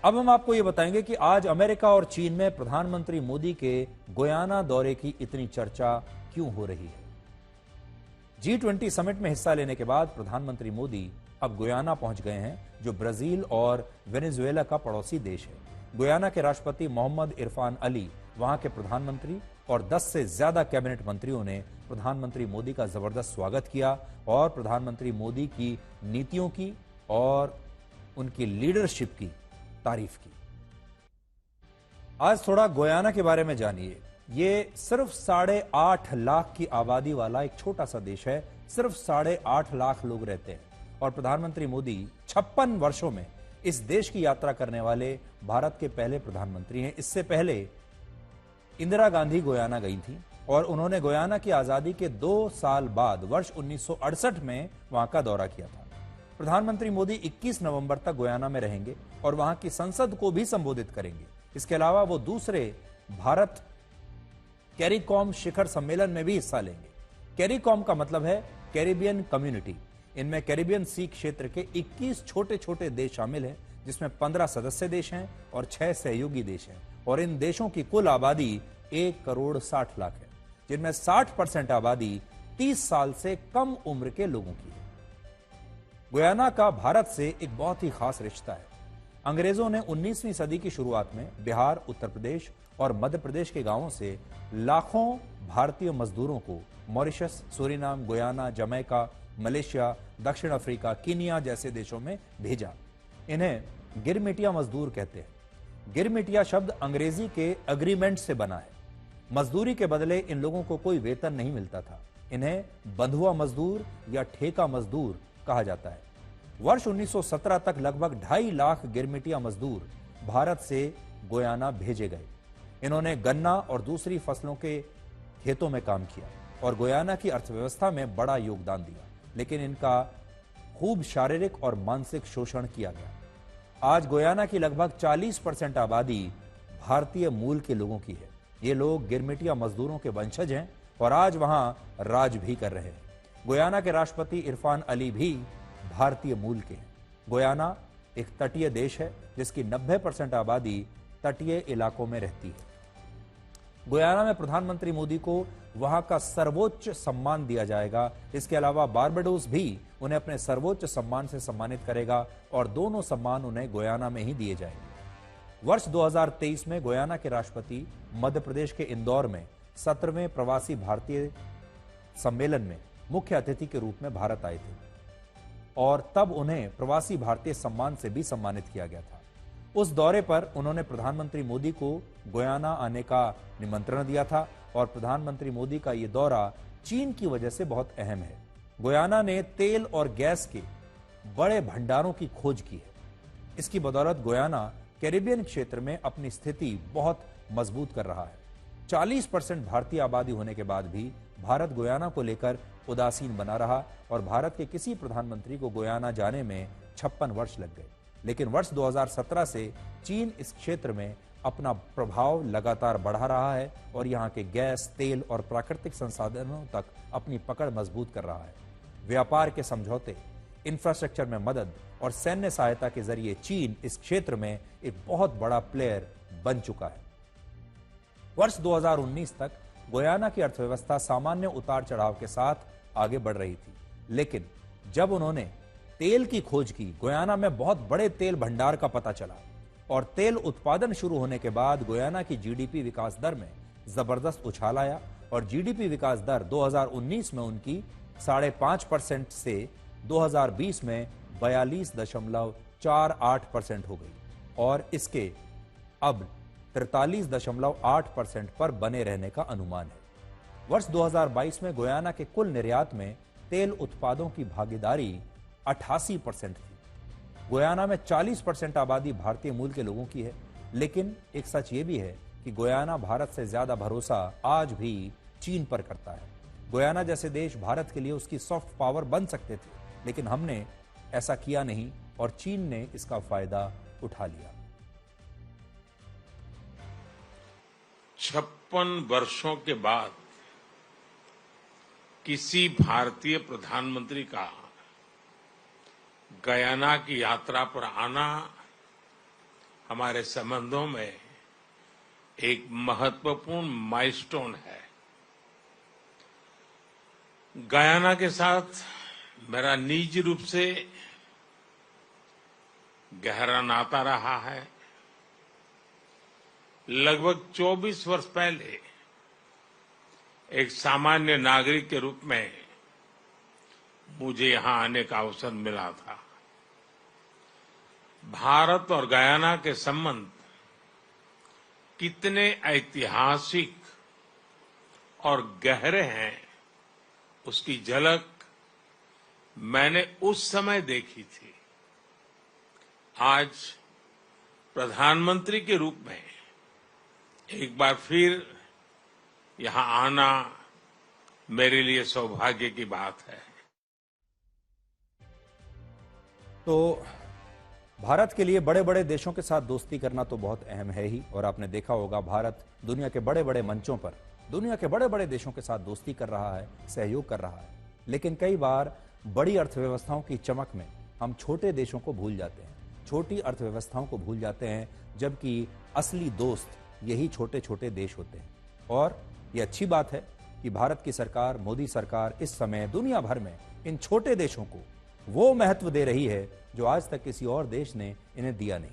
अब हम आपको ये बताएंगे कि आज अमेरिका और चीन में प्रधानमंत्री मोदी के गुयाना दौरे की इतनी चर्चा क्यों हो रही है। G20 समिट में हिस्सा लेने के बाद प्रधानमंत्री मोदी अब गुयाना पहुंच गए हैं, जो ब्राजील और वेनेजुएला का पड़ोसी देश है। गुयाना के राष्ट्रपति मोहम्मद इरफान अली, वहां के प्रधानमंत्री और 10 से ज्यादा कैबिनेट मंत्रियों ने प्रधानमंत्री मोदी का जबरदस्त स्वागत किया और प्रधानमंत्री मोदी की नीतियों की और उनकी लीडरशिप की तारीफ की। आज थोड़ा गुयाना के बारे में जानिए। ये सिर्फ 8.5 लाख की आबादी वाला एक छोटा सा देश है। सिर्फ 8.5 लाख लोग रहते हैं और प्रधानमंत्री मोदी 56 वर्षों में इस देश की यात्रा करने वाले भारत के पहले प्रधानमंत्री हैं। इससे पहले इंदिरा गांधी गुयाना गई थी और उन्होंने गुयाना की आजादी के 2 साल बाद वर्ष 1968 में वहां का दौरा किया था। प्रधानमंत्री मोदी 21 नवंबर तक गुयाना में रहेंगे और वहां की संसद को भी संबोधित करेंगे। इसके अलावा वो दूसरे भारत कैरिकॉम शिखर सम्मेलन में भी हिस्सा लेंगे। कैरिकॉम का मतलब है कैरिबियन कम्युनिटी। इनमें कैरिबियन सी क्षेत्र के 21 छोटे छोटे देश शामिल हैं, जिसमें 15 सदस्य देश हैं और 6 सहयोगी देश हैं। और इन देशों की कुल आबादी 1 करोड़ 60 लाख है, जिनमें 60% आबादी 30 साल से कम उम्र के लोगों की है। गुयाना का भारत से एक बहुत ही खास रिश्ता है। अंग्रेजों ने 19वीं सदी की शुरुआत में बिहार, उत्तर प्रदेश और मध्य प्रदेश के गांवों से लाखों भारतीय मजदूरों को Mauritius, Suriname, Guyana, Jamaica, Malaysia, दक्षिण अफ्रीका, कीनिया जैसे देशों में भेजा। इन्हें गिरमिटिया मजदूर कहते हैं। गिरमिटिया शब्द अंग्रेजी के अग्रीमेंट से बना है। मजदूरी के बदले इन लोगों को कोई वेतन नहीं मिलता था। इन्हें बंधुआ मजदूर या ठेका मजदूर कहा जाता है। वर्ष 1917 तक लगभग 2.5 लाख गिरमिटिया मजदूर भारत से गुयाना भेजे गए। इन्होंने गन्ना और दूसरी फसलों के खेतों में काम किया और गुयाना की अर्थव्यवस्था में बड़ा योगदान दिया, लेकिन इनका खूब शारीरिक और मानसिक शोषण किया गया। आज गुयाना की लगभग 40% आबादी भारतीय मूल के लोगों की है। ये लोग गिरमिटिया मजदूरों के वंशज हैं और आज वहां राज भी कर रहे हैं। गुयाना के राष्ट्रपति इरफान अली भी भारतीय मूल के हैं। गुयाना एक तटीय देश है, जिसकी 90% आबादी तटीय इलाकों में रहती है। गुयाना में प्रधानमंत्री मोदी को वहां का सर्वोच्च सम्मान दिया जाएगा। इसके अलावा बारबाडोस भी उन्हें अपने सर्वोच्च सम्मान से सम्मानित करेगा और दोनों सम्मान उन्हें गुयाना में ही दिए जाएंगे। वर्ष 2023 में गुयाना के राष्ट्रपति मध्य प्रदेश के इंदौर में 17वें प्रवासी भारतीय सम्मेलन में मुख्य अतिथि के रूप में भारत आए थे और तब उन्हें प्रवासी भारतीय सम्मान से भी सम्मानित किया गया था। उस दौरे पर उन्होंने प्रधानमंत्री मोदी को गुयाना आने का निमंत्रण दिया था और प्रधानमंत्री मोदी का यह दौरा चीन की वजह से बहुत अहम है। गुयाना ने तेल और गैस के बड़े भंडारों की खोज की है। इसकी बदौलत गुयाना कैरिबियन क्षेत्र में अपनी स्थिति बहुत मजबूत कर रहा है। 40% भारतीय आबादी होने के बाद भी भारत गुयाना को लेकर उदासीन बना रहा और भारत के किसी प्रधानमंत्री को गुयाना जाने में 56 वर्ष लग गए। लेकिन वर्ष 2017 से चीन इस क्षेत्र में अपना प्रभाव लगातार बढ़ा रहा है और यहां के गैस, तेल और प्राकृतिक संसाधनों तक अपनी पकड़ मजबूत कर रहा है। व्यापार के समझौते, इंफ्रास्ट्रक्चर में मदद और सैन्य सहायता के जरिए चीन इस क्षेत्र में एक बहुत बड़ा प्लेयर बन चुका है। वर्ष 2019 तक गुयाना की अर्थव्यवस्था सामान्य उतार चढ़ाव के साथ आगे बढ़ रही थी, लेकिन जब उन्होंने तेल की खोज की, गुयाना में बहुत बड़े तेल भंडार का पता चला और तेल उत्पादन शुरू होने के बाद गुयाना की जीडीपी विकास दर में जबरदस्त उछाल आया और जीडीपी विकास दर 2019 में उनकी 5.5% से 2020 में 42.48% हो गई और इसके अब 43.8% पर बने रहने का अनुमान है। वर्ष 2022 में गुयाना के कुल निर्यात में तेल उत्पादों की भागीदारी 88% थी। गुयाना में 40% आबादी भारतीय मूल के लोगों की है, लेकिन एक सच ये भी है कि गुयाना भारत से ज्यादा भरोसा आज भी चीन पर करता है। गुयाना जैसे देश भारत के लिए उसकी सॉफ्ट पावर बन सकते थे, लेकिन हमने ऐसा किया नहीं और चीन ने इसका फायदा उठा लिया। 56 वर्षों के बाद किसी भारतीय प्रधानमंत्री का गयाना की यात्रा पर आना हमारे संबंधों में एक महत्वपूर्ण माइलस्टोन है। गयाना के साथ मेरा निजी रूप से गहरा नाता रहा है। लगभग 24 वर्ष पहले एक सामान्य नागरिक के रूप में मुझे यहां आने का अवसर मिला था। भारत और गयाना के संबंध कितने ऐतिहासिक और गहरे हैं, उसकी झलक मैंने उस समय देखी थी। आज प्रधानमंत्री के रूप में एक बार फिर यहां आना मेरे लिए सौभाग्य की बात है। तो भारत के लिए बड़े बड़े देशों के साथ दोस्ती करना तो बहुत अहम है ही, और आपने देखा होगा भारत दुनिया के बड़े बड़े मंचों पर दुनिया के बड़े बड़े देशों के साथ दोस्ती कर रहा है, सहयोग कर रहा है। लेकिन कई बार बड़ी अर्थव्यवस्थाओं की चमक में हम छोटे देशों को भूल जाते हैं, छोटी अर्थव्यवस्थाओं को भूल जाते हैं, जबकि असली दोस्त यही छोटे छोटे देश होते हैं। और यह अच्छी बात है कि भारत की सरकार, मोदी सरकार इस समय दुनिया भर में इन छोटे देशों को वो महत्व दे रही है जो आज तक किसी और देश ने इन्हें दिया नहीं।